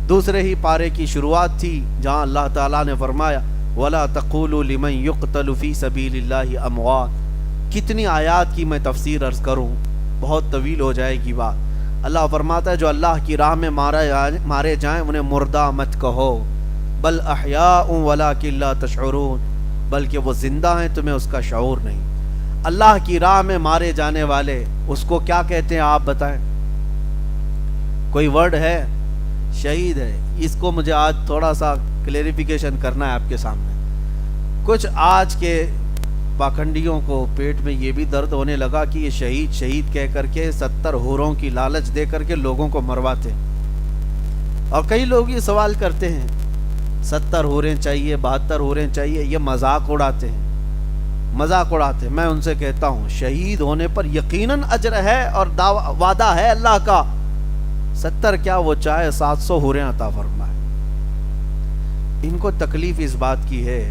دوسرے ہی پارے کی شروعات تھی جہاں اللہ تعالیٰ نے فرمایا وَلَا تَقُولُوا لِمَنْ يُقْتَلُ فِي سَبِيلِ اللَّهِ أَمْوَاتٌ۔ کتنی آیات کی میں تفسیر عرض کروں، بہت طویل ہو جائے گی بات۔ اللہ فرماتا ہے جو اللہ کی راہ میں مارے جائیں انہیں مردہ مت کہو، بل احیاء وَلَٰكِن لَا تَشْعُرُونَ، بلکہ وہ زندہ ہیں تمہیں اس کا شعور نہیں۔ اللہ کی راہ میں مارے جانے والے اس کو کیا کہتے ہیں آپ بتائیں؟ کوئی ورڈ ہے؟ شہید ہے۔ اس کو مجھے آج تھوڑا سا کلیریفیکیشن کرنا ہے آپ کے سامنے۔ کچھ آج کے پاکھنڈیوں کو پیٹ میں یہ بھی درد ہونے لگا کہ یہ شہید شہید کہہ کر کے 70 حوروں کی لالچ دے کر کے لوگوں کو مرواتے، اور کئی لوگ یہ سوال کرتے ہیں 70 حوریں چاہیے، 72 حوریں چاہیے، یہ مذاق اڑاتے ہیں، مذاق اڑاتے ہیں۔ میں ان سے کہتا ہوں شہید ہونے پر یقیناً اجر ہے اور وعدہ ہے اللہ کا، 70 کیا وہ چاہے 700 حوریں عطا فرمائے۔ ان کو تکلیف اس بات کی ہے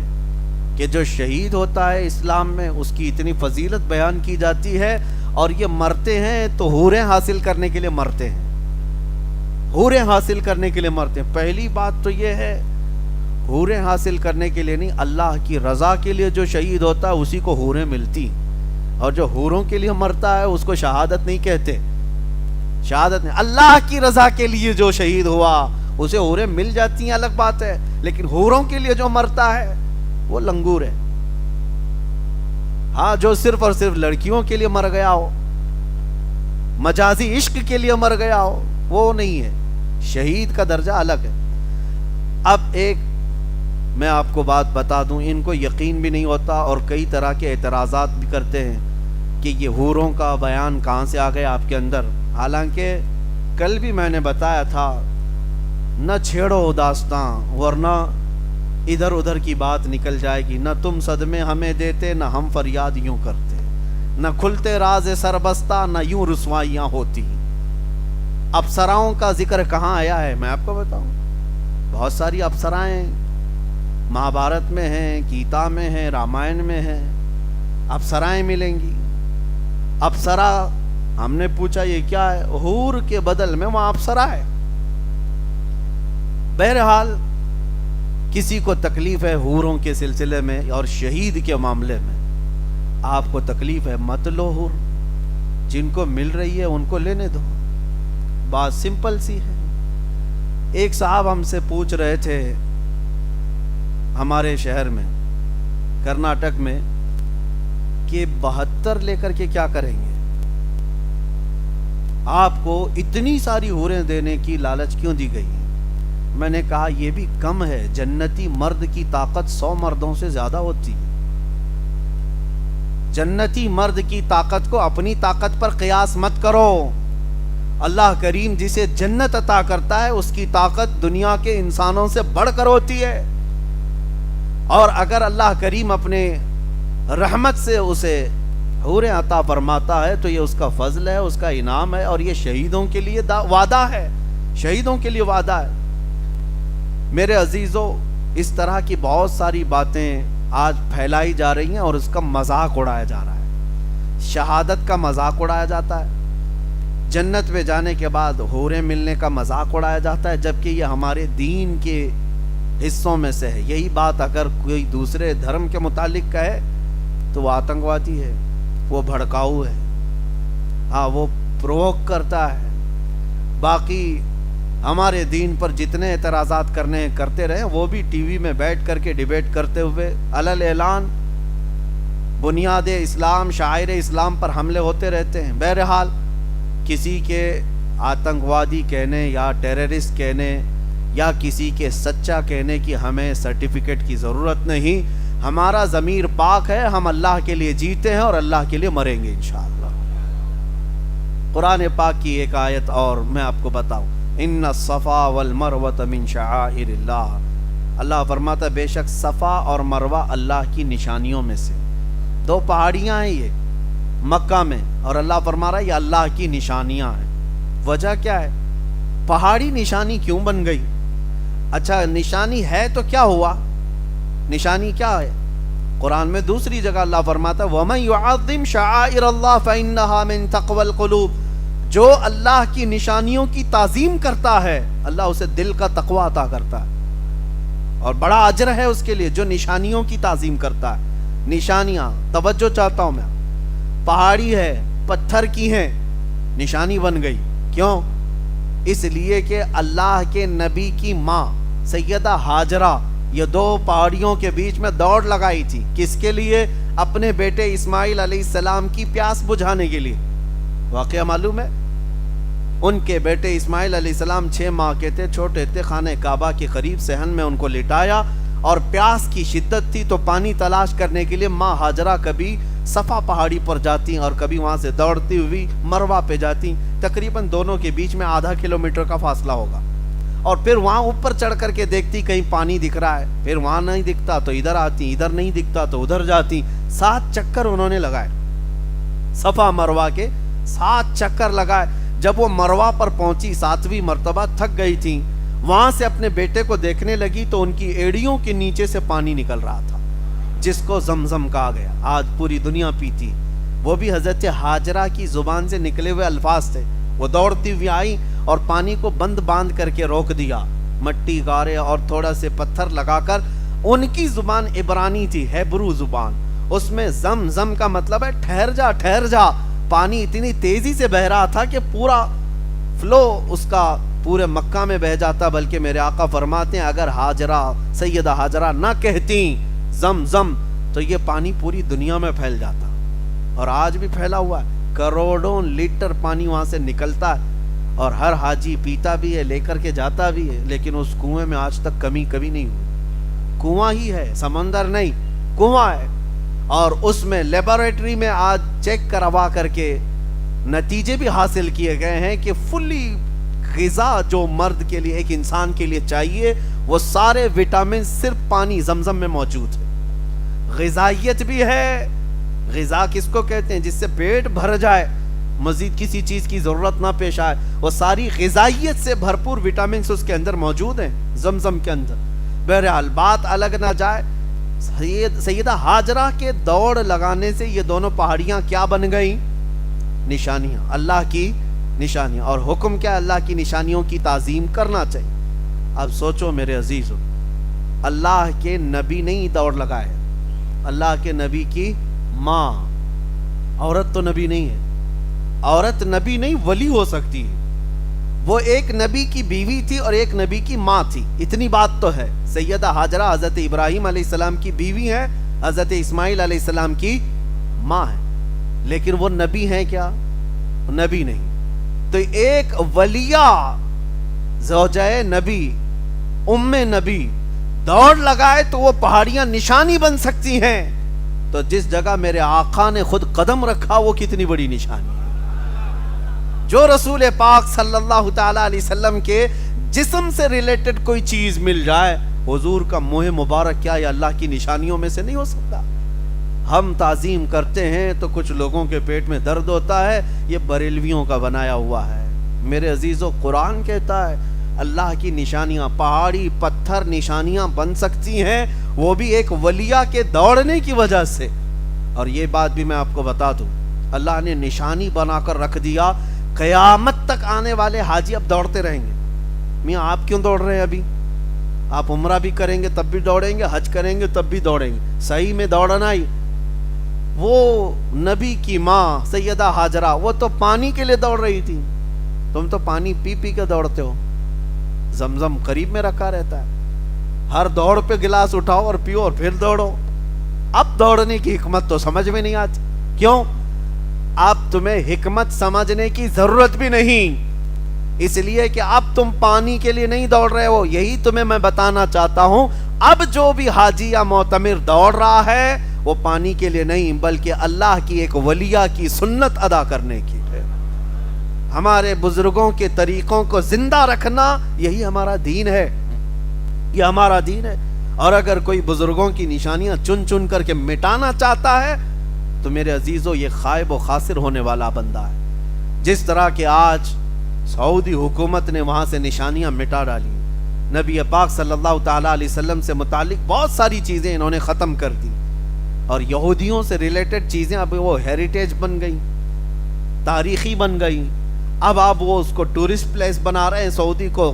کہ جو شہید ہوتا ہے اسلام میں اس کی اتنی فضیلت بیان کی جاتی ہے، اور یہ مرتے ہیں تو حوریں حاصل کرنے کے لیے مرتے ہیں، حوریں حاصل کرنے کے لیے مرتے ہیں۔ پہلی بات تو یہ ہے حوریں حاصل کرنے کے لیے نہیں، اللہ کی رضا کے لیے جو شہید ہوتا ہے اسی کو حوریں ملتی، اور جو حوروں کے لیے مرتا ہے اس کو شہادت نہیں کہتے، شہادت نہیں۔ اللہ کی رضا کے لیے جو شہید ہوا اسے حوریں مل جاتی ہیں الگ بات ہے، لیکن حوروں کے لیے جو مرتا ہے وہ لنگور ہے۔ ہاں جو صرف اور صرف لڑکیوں کے لیے مر گیا ہو، مجازی عشق کے لیے مر گیا ہو، وہ نہیں ہے، شہید کا درجہ الگ ہے۔ اب ایک میں آپ کو بات بتا دوں، ان کو یقین بھی نہیں ہوتا اور کئی طرح کے اعتراضات بھی کرتے ہیں کہ یہ حوروں کا بیان کہاں سے آ گیا آپ کے اندر، حالانکہ کل بھی میں نے بتایا تھا نہ چھیڑو داستاں ورنہ ادھر ادھر کی بات نکل جائے گی، نہ تم صدمے ہمیں دیتے نہ ہم فریاد یوں کرتے، نہ کھلتے راز سربستہ نہ یوں رسوائیاں ہوتی۔ افسراؤں کا ذکر کہاں آیا ہے میں آپ کو بتاؤں، بہت ساری افسرائیں مہابھارت میں ہیں، گیتا میں ہیں، رامائن میں ہیں، افسرائیں ملیں گی۔ افسرا ہم نے پوچھا یہ کیا ہے، حور کے بدل میں وہاں افسرا ہے۔ بہرحال کسی کو تکلیف ہے حوروں کے سلسلے میں اور شہید کے معاملے میں، آپ کو تکلیف ہے مت لو حور، جن کو مل رہی ہے ان کو لینے دو، بات سمپل سی ہے۔ ایک صاحب ہم سے پوچھ رہے تھے ہمارے شہر میں کرناٹک میں کہ 72 لے کر کے کیا کریں گے، آپ کو اتنی ساری حوریں دینے کی لالچ کیوں دی گئی ہے؟ میں نے کہا یہ بھی کم ہے، جنتی مرد کی طاقت 100 مردوں سے زیادہ ہوتی ہے۔ جنتی مرد کی طاقت کو اپنی طاقت پر قیاس مت کرو، اللہ کریم جسے جنت عطا کرتا ہے اس کی طاقت دنیا کے انسانوں سے بڑھ کر ہوتی ہے، اور اگر اللہ کریم اپنے رحمت سے اسے حوریں عطا فرماتا ہے تو یہ اس کا فضل ہے، اس کا انعام ہے، اور یہ شہیدوں کے لیے وعدہ ہے، شہیدوں کے لیے وعدہ ہے۔ میرے عزیزو، اس طرح کی بہت ساری باتیں آج پھیلائی جا رہی ہیں اور اس کا مذاق اڑایا جا رہا ہے، شہادت کا مذاق اڑایا جاتا ہے، جنت میں جانے کے بعد حوریں ملنے کا مذاق اڑایا جاتا ہے، جبکہ یہ ہمارے دین کے حصوں میں سے ہے۔ یہی بات اگر کوئی دوسرے دھرم کے متعلق کہے تو وہ آتنکوادی ہے، وہ بھڑکاؤ ہے، ہاں وہ پرووک کرتا ہے۔ باقی ہمارے دین پر جتنے اعتراضات کرتے رہے وہ بھی ٹی وی میں بیٹھ کر کے ڈیبیٹ کرتے ہوئے علل اعلان بنیاد اسلام، شاعر اسلام پر حملے ہوتے رہتے ہیں۔ بہرحال کسی کے آتنکوادی کہنے یا ٹیررسٹ کہنے یا کسی کے سچا کہنے کی ہمیں سرٹیفکیٹ کی ضرورت نہیں، ہمارا ضمیر پاک ہے، ہم اللہ کے لیے جیتے ہیں اور اللہ کے لیے مریں گے انشاءاللہ۔ قرآن پاک کی ایک آیت اور میں آپ کو بتاؤں، ان الصفا والمروۃ من شعائر اللہ، اللہ فرماتا ہے بے شک صفا اور مروہ اللہ کی نشانیوں میں سے، 2 پہاڑیاں ہیں یہ مکہ میں، اور اللہ فرما رہا ہے یہ اللہ کی نشانیاں ہیں۔ وجہ کیا ہے؟ پہاڑی نشانی کیوں بن گئی؟ اچھا نشانی ہے تو کیا ہوا؟ نشانی کیا ہے؟ قرآن میں دوسری جگہ اللہ فرماتا ہے وَمَن يُعَظِّمْ شَعَائِرَ اللَّهِ فَإِنَّهَا مِن تَقْوَى الْقُلُوبِ، جو اللہ کی نشانیوں کی تعظیم کرتا ہے اللہ اسے دل کا تقوی عطا کرتا ہے، اور بڑا اجر ہے اس کے لیے جو نشانیوں کی تعظیم کرتا ہے۔ نشانیاں توجہ چاہتا ہوں میں، پہاڑی ہے، پتھر کی ہیں، نشانی بن گئی، کیوں؟ اس لیے کہ اللہ کے نبی کی ماں سیدہ ہاجرہ یہ دو پہاڑیوں کے بیچ میں دوڑ لگائی تھی، کس کے لیے؟ اپنے بیٹے اسماعیل علیہ السلام کی پیاس بجھانے کے لیے۔ واقعہ معلوم ہے، ان کے بیٹے اسماعیل علیہ السلام 6 ماہ کے تھے، چھوٹے تھے، خانہ کعبہ کے قریب صحن میں ان کو لٹایا، اور پیاس کی شدت تھی تو پانی تلاش کرنے کے لیے ماں ہاجرہ کبھی صفا پہاڑی پر جاتی اور کبھی وہاں سے دوڑتی ہوئی مروہ پہ جاتی، تقریباً دونوں کے بیچ میں آدھا کلومیٹر کا فاصلہ ہوگا، اور پھر وہاں اوپر چڑھ کر کے دیکھتی کہیں پانی دکھ رہا ہے، پھر وہاں نہیں دکھتا تو ادھر آتی، ادھر نہیں دکھتا تو ادھر جاتی۔ 7 چکر انہوں نے لگائے، صفا مروہ کے 7 چکر لگائے۔ جب وہ مروہ پر پہنچی 7ویں مرتبہ تھک گئی تھی، وہاں سے اپنے بیٹے کو دیکھنے لگی تو ان کی ایڑیوں کے نیچے سے پانی نکل رہا تھا، جس کو زمزم کہا گیا، آج پوری دنیا پیتی۔ وہ بھی حضرت ہاجرہ کی زبان سے نکلے ہوئے الفاظ تھے۔ وہ دوڑتی ہوئی آئی اور پانی کو بند باندھ کر کے روک دیا، مٹی گارے اور تھوڑا سے پتھر لگا کر۔ ان کی زبان عبرانی تھی، ہیبرو زبان، اس میں زم زم کا مطلب ہے ٹھہر جا ٹھہر جا۔ پانی اتنی تیزی سے بہ رہا تھا کہ پورا فلو اس کا پورے مکہ میں بہ جاتا، بلکہ میرے آقا فرماتے ہیں اگر ہاجرہ سیدہ ہاجرہ نہ کہتی زم زم تو یہ پانی پوری دنیا میں پھیل جاتا، اور آج بھی پھیلا ہوا ہے، کروڑوں لیٹر پانی وہاں سے نکلتا ہے، اور ہر حاجی پیتا بھی ہے، لے کر کے جاتا بھی ہے، لیکن اس کنویں میں آج تک کمی کبھی نہیں ہوئی۔ کنواں ہی ہے، سمندر نہیں، کنواں ہے، اور اس میں لیبارٹری میں آج چیک کروا کر کے نتیجے بھی حاصل کیے گئے ہیں کہ فلی غذا جو مرد کے لیے ایک انسان کے لیے چاہیے وہ سارے وٹامن صرف پانی زمزم میں موجود ہے۔ غذائیت بھی ہے، غذا کس کو کہتے ہیں؟ جس سے پیٹ بھر جائے، مزید کسی چیز کی ضرورت نہ پیش آئے، وہ ساری غذائیت سے بھرپور وٹامنز اس کے اندر موجود ہیں زمزم کے اندر۔ بہرحال بات الگ نہ جائے، سیدہ ہاجرہ کے دوڑ لگانے سے یہ دونوں پہاڑیاں کیا بن گئیں؟ نشانیاں، اللہ کی نشانیاں۔ اور حکم کیا؟ اللہ کی نشانیوں کی تعظیم کرنا چاہیے۔ اب سوچو میرے عزیزو، اللہ کے نبی نہیں دوڑ لگائے، اللہ کے نبی کی ماں، عورت تو نبی نہیں ہے، عورت نبی نہیں ولی ہو سکتی ہے، وہ ایک نبی کی بیوی تھی اور ایک نبی کی ماں تھی، اتنی بات تو ہے۔ سیدہ ہاجرہ حضرت ابراہیم علیہ السلام کی بیوی ہے، حضرت اسماعیل علیہ السلام کی ماں ہے، لیکن وہ نبی ہیں کیا؟ نبی نہیں۔ تو ایک ولیہ زوجہ نبی، ام نبی دوڑ لگائے تو وہ پہاڑیاں نشانی بن سکتی ہیں، تو جس جگہ میرے آقا نے خود قدم رکھا وہ کتنی بڑی نشانی ہے۔ جو رسول پاک صلی اللہ تعالی علیہ وسلم کے جسم سے ریلیٹڈ کوئی چیز مل جائے، حضور کا منہ مبارک کیا یہ اللہ کی نشانیوں میں سے نہیں ہو سکتا؟ ہم تعظیم کرتے ہیں تو کچھ لوگوں کے پیٹ میں درد ہوتا ہے، یہ بریلویوں کا بنایا ہوا ہے۔ میرے عزیزو، قرآن کہتا ہے اللہ کی نشانیاں، پہاڑی پتھر نشانیاں بن سکتی ہیں، وہ بھی ایک ولیہ کے دوڑنے کی وجہ سے۔ اور یہ بات بھی میں آپ کو بتا دوں، اللہ نے نشانی بنا کر رکھ دیا، قیامت تک آنے والے حاجی اب دوڑتے رہیں گے۔ میاں آپ کیوں دوڑ رہے ہیں؟ ابھی آپ عمرہ بھی کریں گے تب بھی دوڑیں گے، حج کریں گے تب بھی دوڑیں گے، صحیح میں دوڑنا ہی۔ وہ نبی کی ماں سیدہ ہاجرہ وہ تو پانی کے لیے دوڑ رہی تھی، تم تو پانی پی پی کے دوڑتے ہو، زمزم قریب میں رکھا رہتا ہے، ہر دوڑ پہ گلاس اٹھاؤ اور پیو اور پھر دوڑو۔ اب دوڑنے کی حکمت تو سمجھ میں نہیں آتی، کیوں؟ اب تمہیں حکمت سمجھنے کی ضرورت بھی نہیں، اس لیے کہ اب تم پانی کے لیے نہیں دوڑ رہے ہو۔ یہی تمہیں میں بتانا چاہتا ہوں، اب جو بھی حاجی یا معتمر دوڑ رہا ہے وہ پانی کے لیے نہیں، بلکہ اللہ کی ایک ولیہ کی سنت ادا کرنے کی ہے۔ ہمارے بزرگوں کے طریقوں کو زندہ رکھنا یہی ہمارا دین ہے، یہ ہمارا دین ہے۔ اور اگر کوئی بزرگوں کی نشانیاں چن چن کر کے مٹانا چاہتا ہے تو میرے عزیزو یہ خائب و خاسر ہونے والا بندہ ہے۔ جس طرح کہ آج سعودی حکومت نے وہاں سے نشانیاں مٹا ڈالی، نبی پاک صلی اللہ تعالی علیہ وسلم سے متعلق بہت ساری چیزیں انہوں نے ختم کر دی، اور یہودیوں سے ریلیٹڈ چیزیں اب وہ ہیریٹیج بن گئی، تاریخی بن گئی۔ اب آپ وہ اس کو ٹورسٹ پلیس بنا رہے ہیں سعودی کو،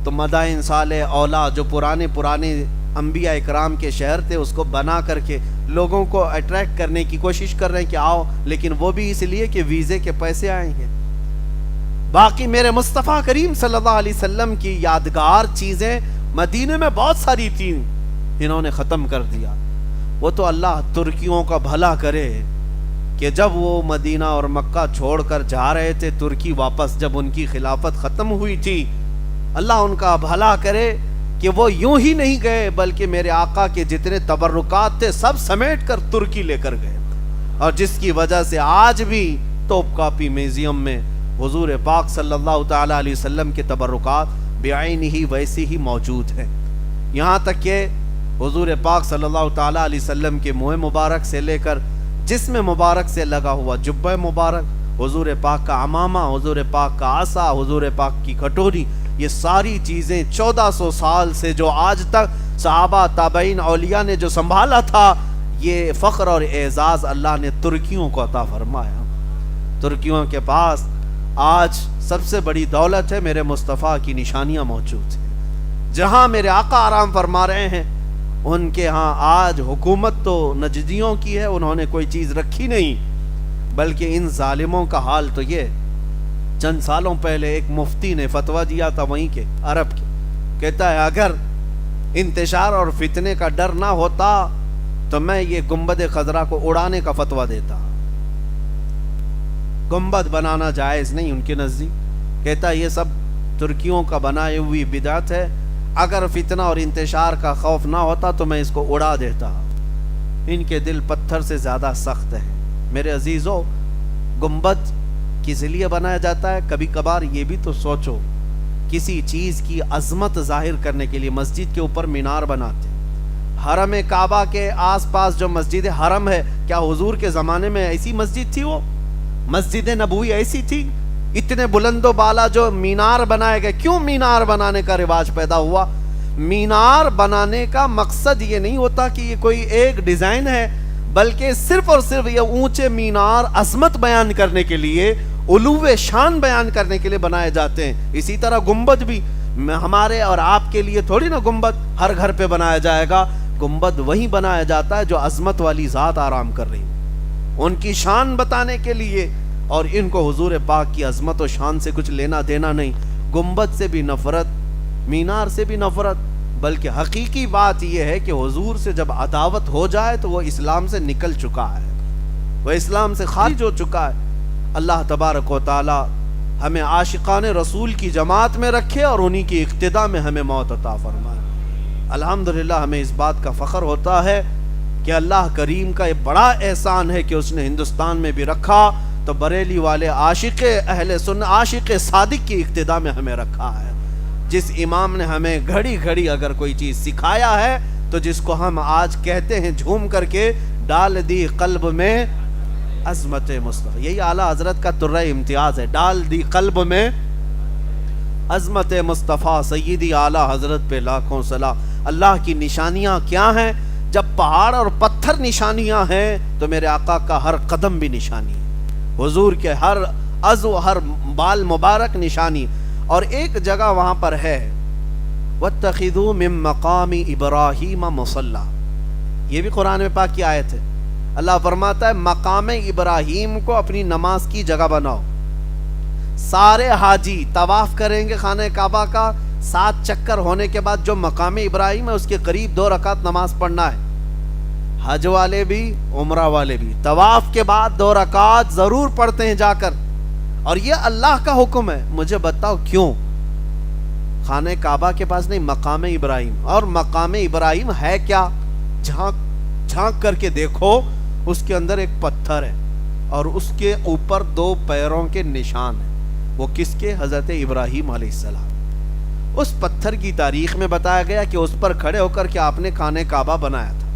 تو مدائن صالح اولا جو پرانے انبیاء اکرام کے شہر تھے اس کو بنا کر کے لوگوں کو اٹریکٹ کرنے کی کوشش کر رہے ہیں کہ آؤ، لیکن وہ بھی اس لیے کہ ویزے کے پیسے آئیں گے۔ باقی میرے مصطفیٰ کریم صلی اللہ علیہ وسلم کی یادگار چیزیں مدینے میں بہت ساری تھیں، انہوں نے ختم کر دیا۔ وہ تو اللہ ترکیوں کا بھلا کرے کہ جب وہ مدینہ اور مکہ چھوڑ کر جا رہے تھے ترکی واپس، جب ان کی خلافت ختم ہوئی تھی، اللہ ان کا بھلا کرے کہ وہ یوں ہی نہیں گئے بلکہ میرے آقا کے جتنے تبرکات تھے سب سمیٹ کر ترکی لے کر گئے، اور جس کی وجہ سے آج بھی توپ کاپی میوزیم میں حضور پاک صلی اللہ تعالی علیہ وسلم کے تبرکات بعین ہی ویسی ہی موجود ہیں۔ یہاں تک کہ حضور پاک صلی اللہ تعالی علیہ وسلم کے منہ مبارک سے لے کر جسم مبارک سے لگا ہوا جبہ مبارک، حضور پاک کا عمامہ، حضور پاک کا عصا، حضور پاک کی کٹوری، یہ ساری چیزیں 1400 سال سے جو آج تک صحابہ تابعین اولیاء نے جو سنبھالا تھا، یہ فخر اور اعزاز اللہ نے ترکیوں کو عطا فرمایا۔ ترکیوں کے پاس آج سب سے بڑی دولت ہے، میرے مصطفیٰ کی نشانیاں موجود ہیں۔ جہاں میرے آقا آرام فرما رہے ہیں ان کے ہاں آج حکومت تو نجدیوں کی ہے، انہوں نے کوئی چیز رکھی نہیں، بلکہ ان ظالموں کا حال تو یہ، چند سالوں پہلے ایک مفتی نے فتویٰ دیا تھا وہیں کے عرب کے، کہتا ہے اگر انتشار اور فتنے کا ڈر نہ ہوتا تو میں یہ گنبد خضرا کو اڑانے کا فتویٰ دیتا۔ گنبد بنانا جائز نہیں ان کے نزدیک، کہتا یہ سب ترکیوں کا بنائے ہوئی بدعت ہے، اگر فتنہ اور انتشار کا خوف نہ ہوتا تو میں اس کو اڑا دیتا۔ ان کے دل پتھر سے زیادہ سخت ہیں۔ میرے عزیزو، گنبد کس لیے بنایا جاتا ہے؟ کبھی کبھار یہ بھی تو سوچو، کسی چیز کی عظمت ظاہر کرنے کے لیے مسجد کے اوپر مینار بناتے، حرم کعبہ کے آس پاس جو مسجد حرم ہے، کیا حضور کے زمانے میں ایسی مسجد تھی؟ وہ مسجد نبوی ایسی تھی؟ اتنے بلند و بالا جو مینار بنائے گئے، کیوں مینار بنانے کا رواج پیدا ہوا؟ مینار بنانے کا مقصد یہ نہیں ہوتا کہ یہ کوئی ایک ڈیزائن ہے، بلکہ صرف اور صرف یہ اونچے مینار عظمت بیان کرنے کے لیے، علو شان بیان کرنے کے لیے بنائے جاتے ہیں۔ اسی طرح گنبد بھی ہمارے اور آپ کے لیے تھوڑی نا گنبد ہر گھر پہ بنایا جائے گا، گنبد وہی بنایا جاتا ہے جو عظمت والی ذات آرام کر رہی ہے، ان کی شان بتانے کے لیے۔ اور ان کو حضور پاک کی عظمت و شان سے کچھ لینا دینا نہیں، گنبد سے بھی نفرت، مینار سے بھی نفرت، بلکہ حقیقی بات یہ ہے کہ حضور سے جب عداوت ہو جائے تو وہ اسلام سے نکل چکا ہے، وہ اسلام سے خارج ہو چکا ہے۔ اللہ تبارک و تعالی ہمیں عاشقان رسول کی جماعت میں رکھے اور انہی کی اقتداء میں ہمیں موت عطا فرمائے۔ الحمدللہ ہمیں اس بات کا فخر ہوتا ہے کہ اللہ کریم کا یہ بڑا احسان ہے کہ اس نے ہندوستان میں بھی رکھا تو بریلی والے عاشق اہل سنت، عاشق صادق کی اقتداء میں ہمیں رکھا ہے۔ جس امام نے ہمیں گھڑی گھڑی اگر کوئی چیز سکھایا ہے تو جس کو ہم آج کہتے ہیں جھوم کر کے، ڈال دی قلب میں عظمت مصطفیٰ، یہی اعلیٰ حضرت کا ترہ امتیاز ہے، ڈال دی قلب میں عظمت مصطفیٰ سیدی اعلیٰ حضرت پہ لاکھوں سلام۔ اللہ کی نشانیاں کیا ہیں؟ جب پہاڑ اور پتھر نشانیاں ہیں تو میرے آقا کا ہر قدم بھی نشانی ہے، حضور کے ہر عضو، ہر بال مبارک نشانی۔ اور ایک جگہ وہاں پر ہے وَاتَّخِذُوا مِن مَقَامِ إِبْرَاهِيمَ مُصَلًّى، یہ بھی قرآن میں پاک کی آیت ہے۔ اللہ فرماتا ہے مقام ابراہیم کو اپنی نماز کی جگہ بناؤ۔ سارے حاجی طواف کریں گے خانہ کعبہ کا، 7 چکر ہونے کے بعد جو مقام ابراہیم ہے اس کے قریب 2 رکعت نماز پڑھنا ہے۔ حج والے بھی عمرہ والے بھی طواف کے بعد 2 رکعت ضرور پڑھتے ہیں جا کر، اور یہ اللہ کا حکم ہے۔ مجھے بتاؤ کیوں؟ خانہ کعبہ کے پاس نہیں، مقام ابراہیم۔ اور مقام ابراہیم ہے کیا؟ جھانک کر کے دیکھو، اس کے اندر ایک پتھر ہے اور اس کے اوپر 2 پیروں کے نشان ہیں۔ وہ کس کے؟ حضرت ابراہیم علیہ السلام۔ اس پتھر کی تاریخ میں بتایا گیا کہ اس پر کھڑے ہو کر کے آپ نے خانہ کعبہ بنایا تھا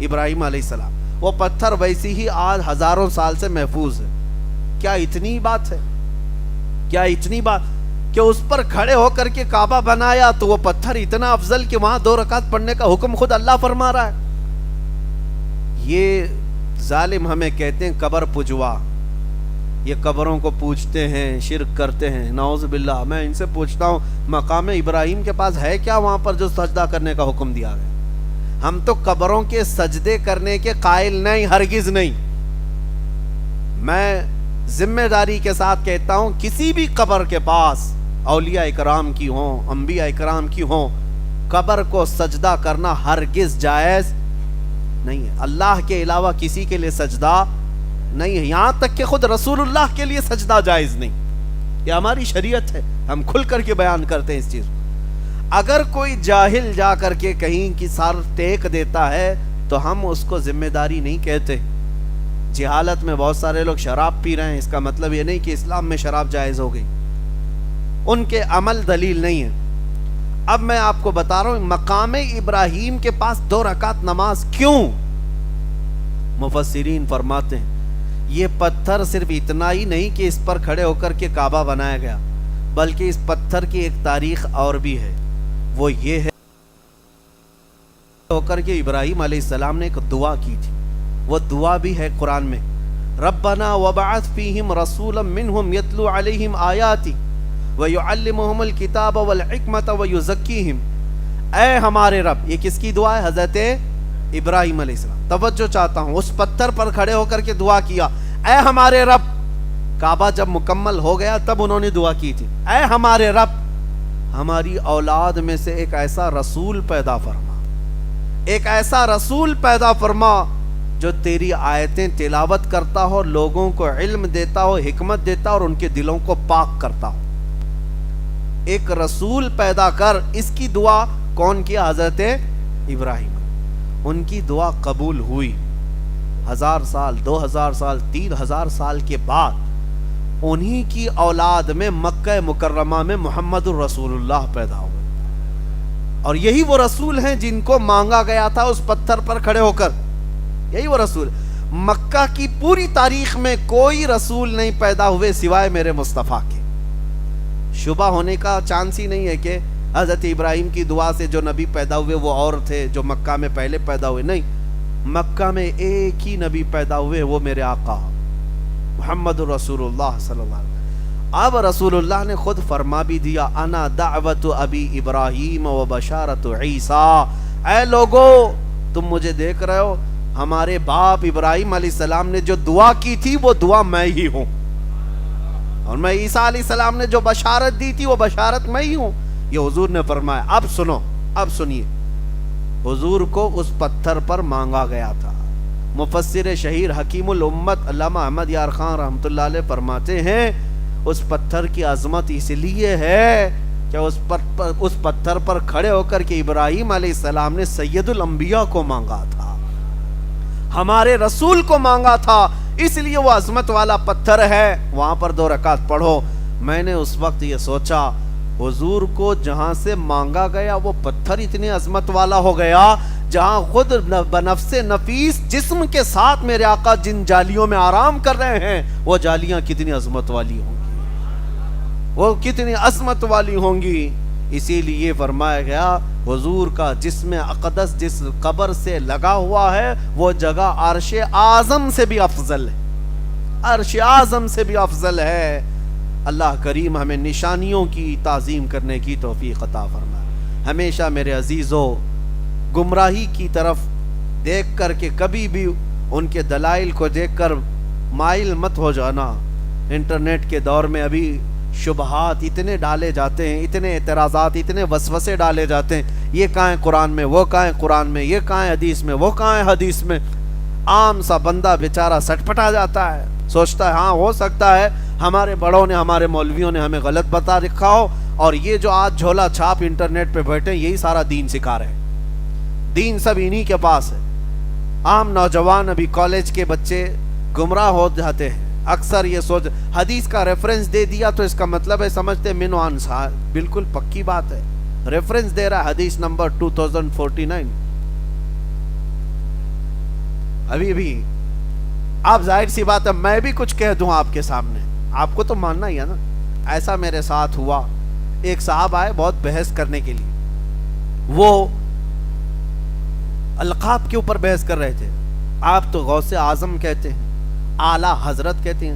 ابراہیم علیہ السلام۔ وہ پتھر ویسی ہی آج ہزاروں سال سے محفوظ ہے۔ کیا اتنی بات ہے؟ کیا اتنی بات کہ اس پر کھڑے ہو کر کے کعبہ بنایا تو وہ پتھر اتنا افضل کہ وہاں 2 رکعت پڑھنے کا حکم خود اللہ فرما رہا ہے۔ یہ ظالم ہمیں کہتے ہیں قبر پجوا، یہ قبروں کو پوجتے ہیں، شرک کرتے ہیں، نعوذ باللہ۔ میں ان سے پوچھتا ہوں مقام ابراہیم کے پاس ہے کیا وہاں پر جو سجدہ کرنے کا حکم دیا گیا؟ ہم تو قبروں کے سجدے کرنے کے قائل نہیں، ہرگز نہیں۔ میں ذمہ داری کے ساتھ کہتا ہوں کسی بھی قبر کے پاس، اولیاء اکرام کی ہوں، انبیاء اکرام کی ہوں، قبر کو سجدہ کرنا ہرگز جائز نہیں ہے۔ اللہ کے علاوہ کسی کے لیے سجدہ نہیں ہے، یہاں تک کہ خود رسول اللہ کے لیے سجدہ جائز نہیں۔ یہ ہماری شریعت ہے، ہم کھل کر کے بیان کرتے ہیں اس چیز کو۔ اگر کوئی جاہل جا کر کے کہیں کی سر ٹیک دیتا ہے تو ہم اس کو ذمہ داری نہیں کہتے۔ جہالت میں بہت سارے لوگ شراب پی رہے ہیں، اس کا مطلب یہ نہیں کہ اسلام میں شراب جائز ہو گئی، ان کے عمل دلیل نہیں ہے۔ اب میں آپ کو بتا رہا ہوں مقام ابراہیم کے پاس 2 رکعت نماز کیوں؟ مفسرین فرماتے ہیں یہ پتھر صرف اتنا ہی نہیں کہ اس پر کھڑے ہو کر کے کعبہ بنایا گیا، بلکہ اس پتھر کی ایک تاریخ اور بھی ہے، وہ یہ ہے ہو کر کے ابراہیم علیہ السلام نے ایک دعا کی تھی، وہ دعا بھی ہے قرآن میں، ربنا وبعث فیہم رسولا منہم یتلو علیہم آیاتی وَيُعَلِّمُهُمُ الْكِتَابَ وَالْحِكْمَةَ وَيُزَكِّيهِمْ۔ اے ہمارے رب، یہ کس کی دعا ہے؟ حضرت ابراہیم علیہ السلام۔ توجہ چاہتا ہوں، اس پتھر پر کھڑے ہو کر کے دعا کیا، اے ہمارے رب۔ کعبہ جب مکمل ہو گیا تب انہوں نے دعا کی تھی، اے ہمارے رب ہماری اولاد میں سے ایک ایسا رسول پیدا فرما، ایک ایسا رسول پیدا فرما جو تیری آیتیں تلاوت کرتا ہو، لوگوں کو علم دیتا ہو، حکمت دیتا ہو اور ان کے دلوں کو پاک کرتا ہو۔ ایک رسول پیدا کر، اس کی دعا کون کیا؟ حضرت ابراہیم۔ ان کی دعا قبول ہوئی، 1000 سال، 2000 سال، 3000 سال کے بعد انہی کی اولاد میں مکہ مکرمہ میں محمد الرسول اللہ پیدا ہوئے، اور یہی وہ رسول ہیں جن کو مانگا گیا تھا اس پتھر پر کھڑے ہو کر، یہی وہ رسول۔ مکہ کی پوری تاریخ میں کوئی رسول نہیں پیدا ہوئے سوائے میرے مصطفیٰ کے۔ شبہ ہونے کا چانس ہی نہیں ہے کہ حضرت ابراہیم کی دعا سے جو نبی پیدا ہوئے وہ اور تھے جو مکہ میں پہلے پیدا ہوئے، نہیں، مکہ میں ایک ہی نبی پیدا ہوئے، وہ میرے آقا محمد رسول اللہ صلی اللہ علیہ وسلم۔ اب رسول اللہ نے خود فرما بھی دیا، انا دعوت ابی ابراہیم و بشارت عیسیٰ۔ اے لوگو تم مجھے دیکھ رہے ہو، ہمارے باپ ابراہیم علیہ السلام نے جو دعا کی تھی وہ دعا میں ہی ہوں، اور میں عیسیٰ علیہ السلام نے جو بشارت دی تھی وہ بشارت میں ہی ہوں۔ یہ حضور نے فرمایا۔ اب سنو، اب سنیے، حضور کو اس پتھر پر مانگا گیا تھا۔ مفسر شہیر حکیم الامت علامہ احمد یار خان رحمۃ اللہ علیہ فرماتے ہیں اس پتھر کی عظمت اس لیے ہے کہ اس پتھر پر کھڑے ہو کر کے ابراہیم علیہ السلام نے سید الانبیاء کو مانگا تھا، ہمارے رسول کو مانگا تھا، اس لیے وہ عظمت والا پتھر ہے۔ وہاں پر 2 رکعت پڑھو۔ میں نے اس وقت یہ سوچا حضور کو جہاں سے مانگا گیا وہ پتھر اتنے عظمت والا ہو گیا، جہاں خود بنفس نفیس جسم کے ساتھ میرے آقا جن جالیوں میں آرام کر رہے ہیں وہ جالیاں کتنی عظمت والی ہوں گی، وہ کتنی عظمت والی ہوں گی۔ اسی لیے فرمایا گیا حضور کا جسم اقدس جس قبر سے لگا ہوا ہے وہ جگہ عرش اعظم سے بھی افضل ہے، عرش اعظم سے بھی افضل ہے۔ اللہ کریم ہمیں نشانیوں کی تعظیم کرنے کی توفیق عطا فرمائے۔ ہمیشہ میرے عزیزو گمراہی کی طرف دیکھ کر کے کبھی بھی ان کے دلائل کو دیکھ کر مائل مت ہو جانا۔ انٹرنیٹ کے دور میں ابھی شبہات اتنے ڈالے جاتے ہیں، اتنے اعتراضات، اتنے وسوسے ڈالے جاتے ہیں، یہ کہاں ہے قرآن میں، وہ کہاں ہے قرآن میں، یہ کہاں ہے حدیث میں، وہ کہاں ہے حدیث میں۔ عام سا بندہ بیچارہ سٹ پٹا جاتا ہے، سوچتا ہے ہاں ہو سکتا ہے ہمارے بڑوں نے، ہمارے مولویوں نے ہمیں غلط بتا رکھا ہو، اور یہ جو آج جھولا چھاپ انٹرنیٹ پہ بیٹھے یہی سارا دین سکھا رہے ہیں، دین سب انہی کے پاس ہے۔ عام نوجوان ابھی کالج کے بچے گمراہ ہو جاتے ہیں، اکثر یہ سوچ حدیث کا ریفرنس دے دیا تو اس کا مطلب ہے سمجھتے من وان سا، بالکل پکی بات ہے، ریفرنس دے رہا ہے حدیث نمبر 2049۔ ابھی آپ ظاہر سی بات ہے میں بھی کچھ کہہ دوں آپ کے سامنے، آپ کو تو ماننا ہی ہے نا۔ ایسا میرے ساتھ ہوا، ایک صاحب آئے بہت بحث کرنے کے لیے، وہ القاب کے اوپر بحث کر رہے تھے۔ آپ تو غوث اعظم کہتے ہیں، اعلیٰ حضرت کہتے ہیں،